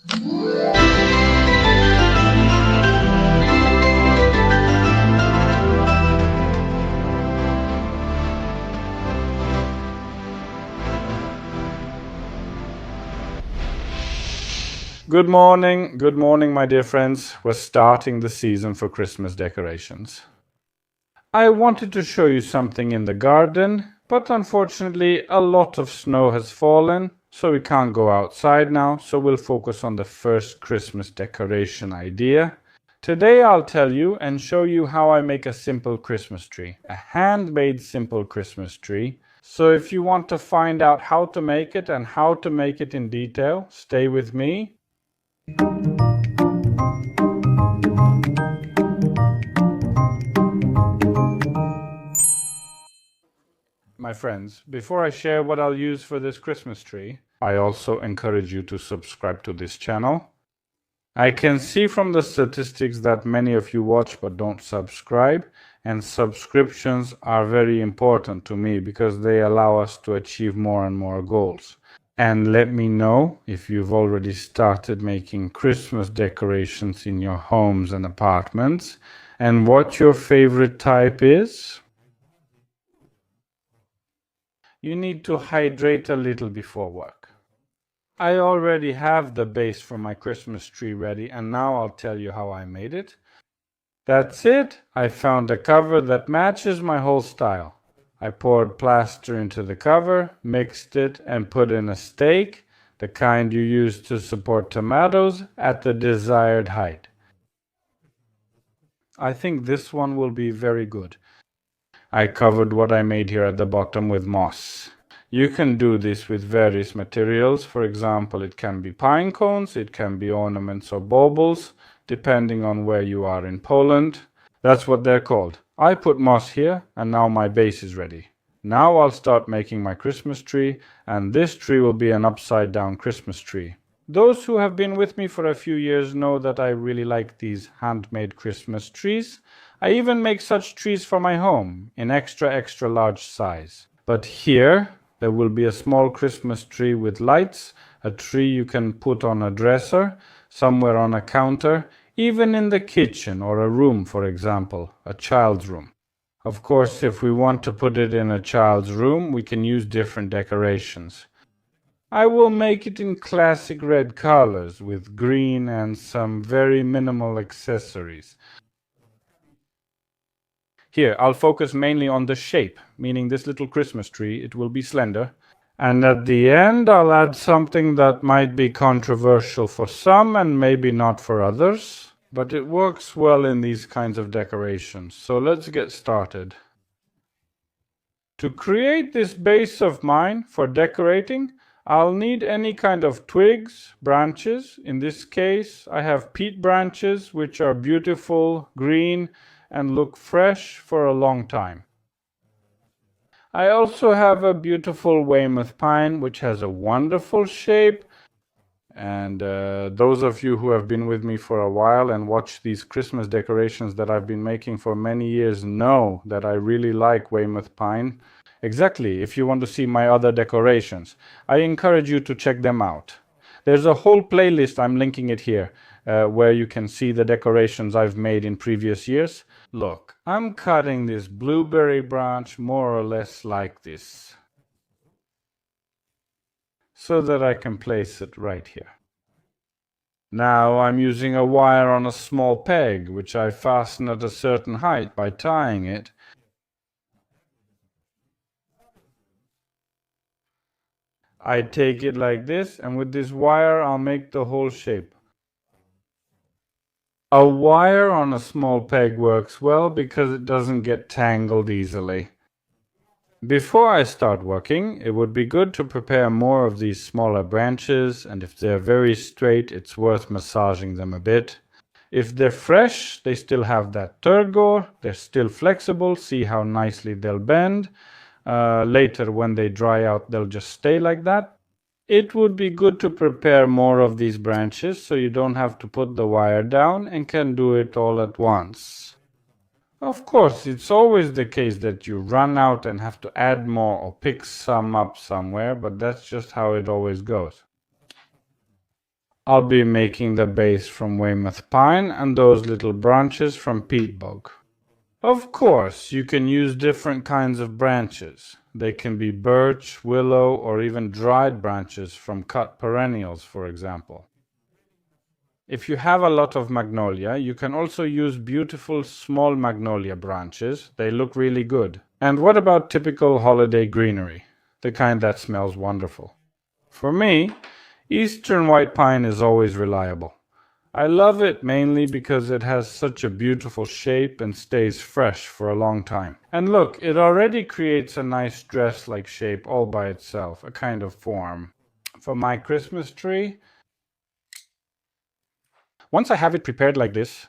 Good morning, my dear friends. We're starting the season for Christmas decorations. I wanted to show you something in the garden, but unfortunately a lot of snow has fallen, so we can't go outside now, so we'll focus on the first Christmas decoration idea. Today I'll tell you and show you how I make a simple Christmas tree, a handmade simple Christmas tree. So if you want to find out how to make it and how to make it in detail, stay with me. My friends, before I share what I'll use for this Christmas tree, I also encourage you to subscribe to this channel. I can see from the statistics that many of you watch but don't subscribe, and subscriptions are very important to me because they allow us to achieve more and more goals. And let me know if you've already started making Christmas decorations in your homes and apartments, and what your favorite type is. You need to hydrate a little before work. I already have the base for my Christmas tree ready, and now I'll tell you how I made it. That's it. I found a cover that matches my whole style. I poured plaster into the cover, mixed it, and put in a stake, the kind you use to support tomatoes, at the desired height. I think this one will be very good. I covered what I made here at the bottom with moss. You can do this with various materials. For example, it can be pine cones, it can be ornaments or baubles, depending on where you are in Poland. That's what they're called. I put moss here, and now my base is ready. Now I'll start making my Christmas tree, and this tree will be an upside-down Christmas tree. Those who have been with me for a few years know that I really like these handmade Christmas trees. I even make such trees for my home, in extra large size. But here, there will be a small Christmas tree with lights, a tree you can put on a dresser, somewhere on a counter, even in the kitchen or a room, for example, a child's room. Of course, if we want to put it in a child's room, we can use different decorations. I will make it in classic red colors with green and some very minimal accessories. Here, I'll focus mainly on the shape, meaning this little Christmas tree, it will be slender. And at the end, I'll add something that might be controversial for some and maybe not for others. But it works well in these kinds of decorations, so let's get started. To create this base of mine for decorating, I'll need any kind of twigs, branches. In this case, I have peat branches, which are beautiful, green, and look fresh for a long time. I also have a beautiful Weymouth pine, which has a wonderful shape. And those of you who have been with me for a while and watch these Christmas decorations that I've been making for many years know that I really like Weymouth pine. Exactly, if you want to see my other decorations, I encourage you to check them out. There's a whole playlist, I'm linking it here, where you can see the decorations I've made in previous years. Look, I'm cutting this blueberry branch more or less like this, so that I can place it right here. Now I'm using a wire on a small peg, which I fasten at a certain height by tying it. I take it like this, and with this wire I'll make the whole shape. A wire on a small peg works well because it doesn't get tangled easily. Before I start working, it would be good to prepare more of these smaller branches, and if they're very straight, it's worth massaging them a bit. If they're fresh, they still have that turgor, they're still flexible, see how nicely they'll bend. Later, when they dry out, they'll just stay like that. It would be good to prepare more of these branches so you don't have to put the wire down and can do it all at once. Of course, it's always the case that you run out and have to add more or pick some up somewhere, but that's just how it always goes. I'll be making the base from Weymouth pine and those little branches from peat bog. Of course, you can use different kinds of branches. They can be birch, willow, or even dried branches from cut perennials, for example. If you have a lot of magnolia, you can also use beautiful small magnolia branches. They look really good. And what about typical holiday greenery? The kind that smells wonderful. For me, Eastern white pine is always reliable. I love it mainly because it has such a beautiful shape and stays fresh for a long time. And look, it already creates a nice dress-like shape all by itself, a kind of form. For my Christmas tree, once I have it prepared like this,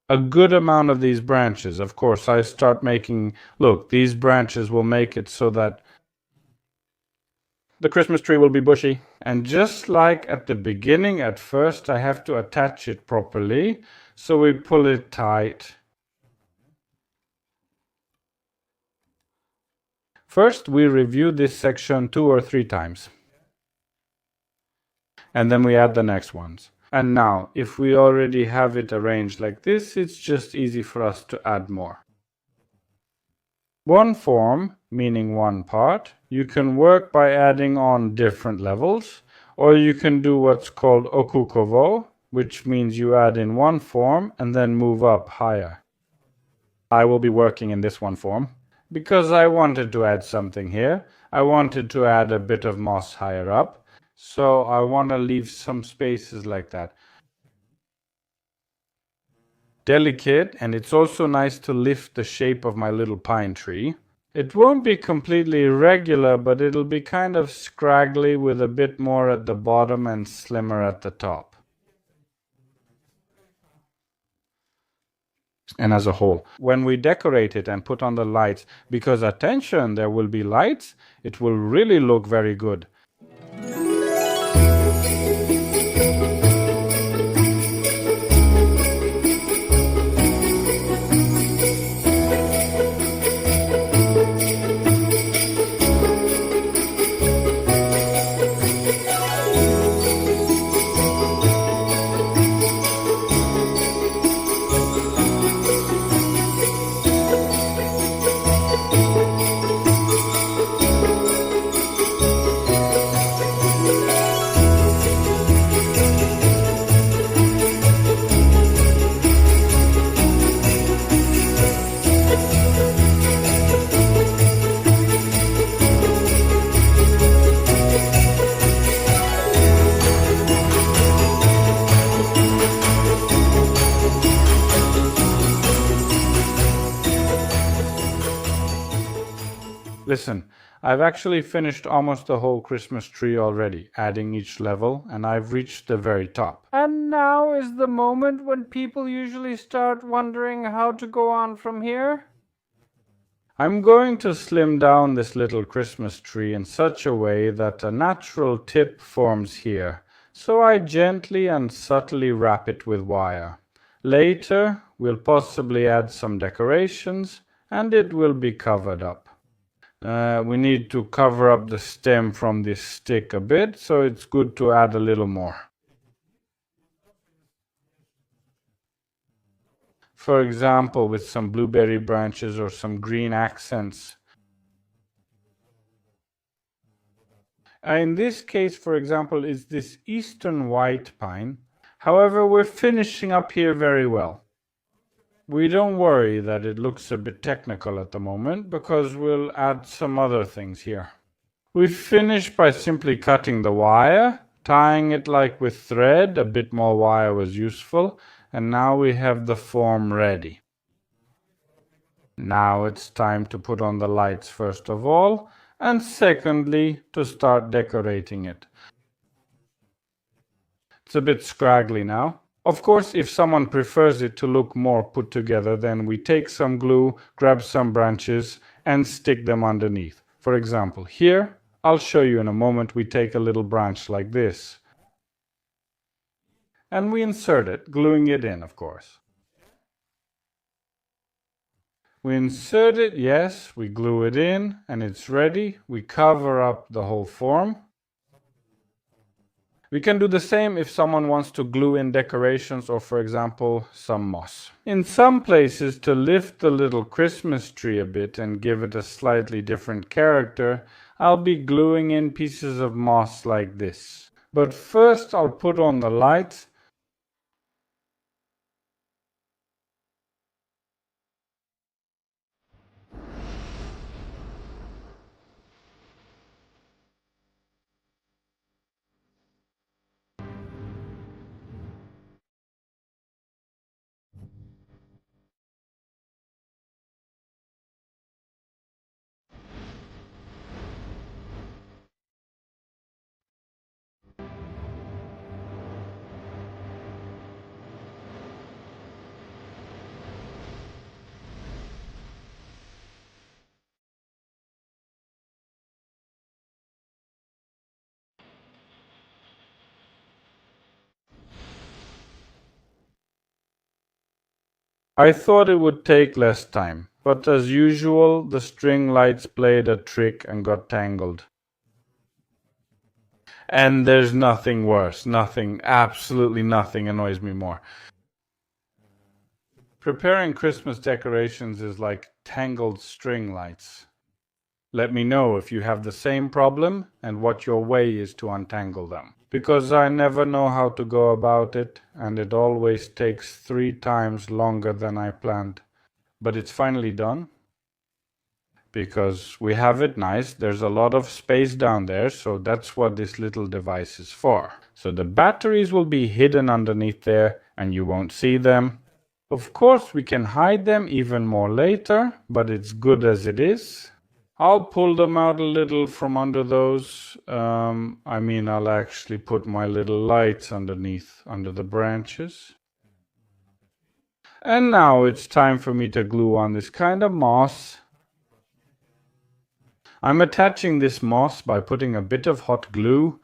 a good amount of these branches, of course, I start making, look, these branches will make it so that the Christmas tree will be bushy. And just like at the beginning, at first I have to attach it properly, so we pull it tight. First, we review this section 2 or 3 times. And then we add the next ones. And now, if we already have it arranged like this, it's just easy for us to add more. One form, meaning one part, you can work by adding on different levels, or you can do what's called okukovo, which means you add in one form and then move up higher. I will be working in this one form, because I wanted to add something here. I wanted to add a bit of moss higher up. So I want to leave some spaces like that. Delicate, and it's also nice to lift the shape of my little pine tree. It won't be completely regular, but it'll be kind of scraggly with a bit more at the bottom and slimmer at the top. And as a whole, when we decorate it and put on the lights, because attention, there will be lights, it will really look very good. Listen, I've actually finished almost the whole Christmas tree already, adding each level, and I've reached the very top. And now is the moment when people usually start wondering how to go on from here? I'm going to slim down this little Christmas tree in such a way that a natural tip forms here, so I gently and subtly wrap it with wire. Later, we'll possibly add some decorations, and it will be covered up. We need to cover up the stem from this stick a bit, so it's good to add a little more. For example, with some blueberry branches or some green accents. In this case, for example, is this Eastern white pine. However, we're finishing up here very well. We don't worry that it looks a bit technical at the moment, because we'll add some other things here. We finish by simply cutting the wire, tying it like with thread. A bit more wire was useful, and now we have the form ready. Now it's time to put on the lights first of all, and secondly to start decorating it. It's a bit scraggly now. Of course, if someone prefers it to look more put together, then we take some glue, grab some branches, and stick them underneath. For example, here, I'll show you in a moment, we take a little branch like this. And we insert it, gluing it in, of course. We insert it, yes, we glue it in, and it's ready. We cover up the whole form. We can do the same if someone wants to glue in decorations or, for example, some moss. In some places, to lift the little Christmas tree a bit and give it a slightly different character, I'll be gluing in pieces of moss like this. But first I'll put on the lights. I thought it would take less time, but as usual, the string lights played a trick and got tangled. And there's nothing worse, absolutely nothing annoys me more. Preparing Christmas decorations is like tangled string lights. Let me know if you have the same problem and what your way is to untangle them. Because I never know how to go about it, and it always takes 3 times longer than I planned. But it's finally done. Because we have it nice. There's a lot of space down there, so that's what this little device is for. So the batteries will be hidden underneath there and you won't see them. Of course, we can hide them even more later, but it's good as it is. I'll pull them out a little from under those. I'll actually put my little lights underneath, under the branches. And now it's time for me to glue on this kind of moss. I'm attaching this moss by putting a bit of hot glue.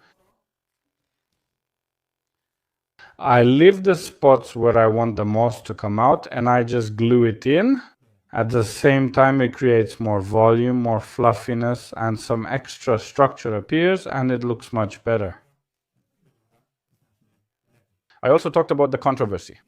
I leave the spots where I want the moss to come out and I just glue it in. At the same time, it creates more volume, more fluffiness, and some extra structure appears and it looks much better. I also talked about the controversy.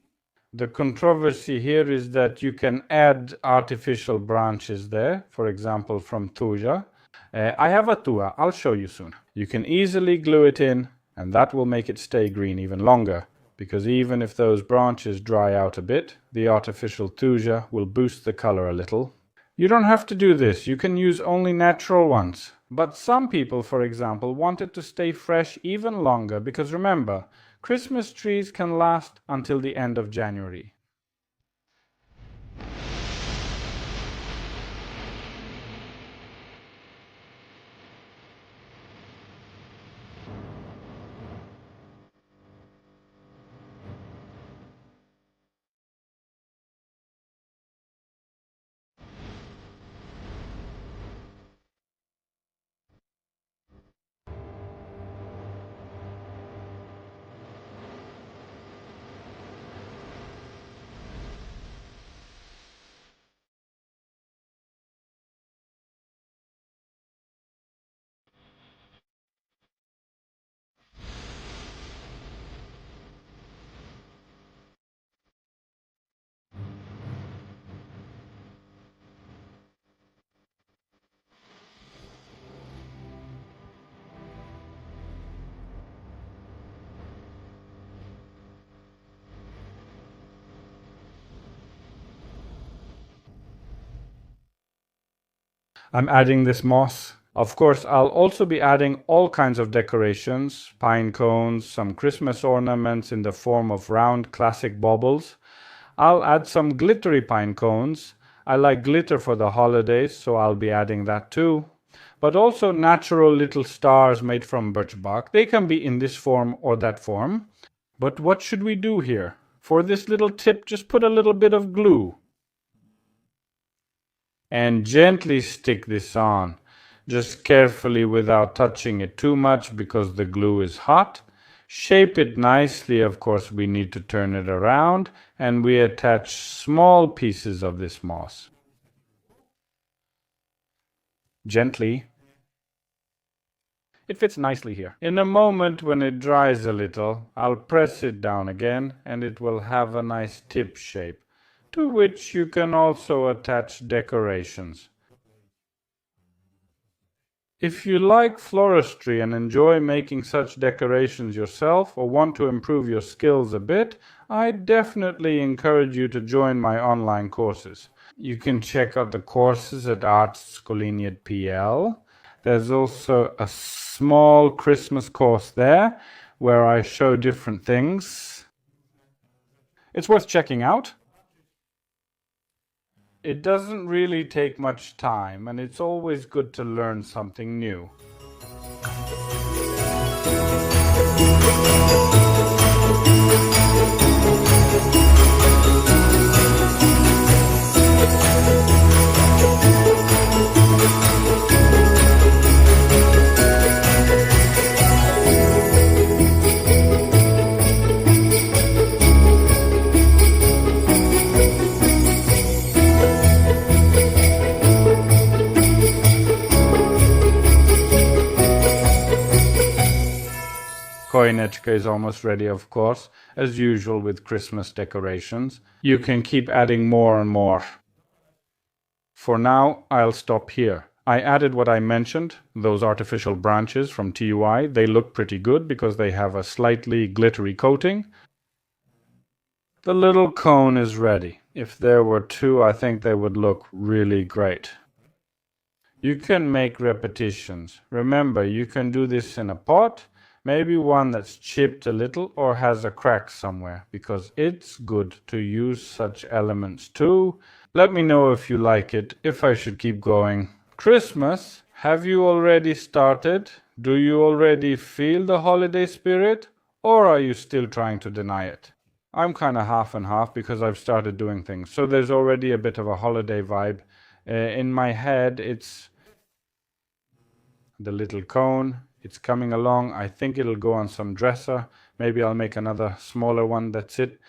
The controversy here is that you can add artificial branches there, for example from thuja. I have a tua, I'll show you soon. You can easily glue it in and that will make it stay green even longer, because even if those branches dry out a bit, the artificial thuja will boost the color a little. You don't have to do this, you can use only natural ones. But some people, for example, want it to stay fresh even longer, because remember, Christmas trees can last until the end of January. I'm adding this moss. Of course, I'll also be adding all kinds of decorations, pine cones, some Christmas ornaments in the form of round classic baubles. I'll add some glittery pine cones. I like glitter for the holidays, so I'll be adding that too. But also natural little stars made from birch bark. They can be in this form or that form. But what should we do here? For this little tip, just put a little bit of glue. And gently stick this on, just carefully without touching it too much because the glue is hot. Shape it nicely, of course we need to turn it around, and we attach small pieces of this moss. Gently. It fits nicely here. In a moment when it dries a little, I'll press it down again and it will have a nice tip shape, to which you can also attach decorations. If you like floristry and enjoy making such decorations yourself or want to improve your skills a bit, I definitely encourage you to join my online courses. You can check out the courses at Artskolini.pl. There's also a small Christmas course there where I show different things. It's worth checking out. It doesn't really take much time, and it's always good to learn something new. Choinechka is almost ready, of course, as usual with Christmas decorations. You can keep adding more and more. For now, I'll stop here. I added what I mentioned, those artificial branches from TUI. They look pretty good because they have a slightly glittery coating. The little cone is ready. If there were two, I think they would look really great. You can make repetitions. Remember, you can do this in a pot, maybe one that's chipped a little or has a crack somewhere, because it's good to use such elements too. Let me know if you like it, if I should keep going. Christmas, have you already started? Do you already feel the holiday spirit? Or are you still trying to deny it? I'm kind of half and half because I've started doing things, so there's already a bit of a holiday vibe. In my head, it's the little cone. It's coming along. I think it'll go on some dresser. Maybe I'll make another smaller one. That's it.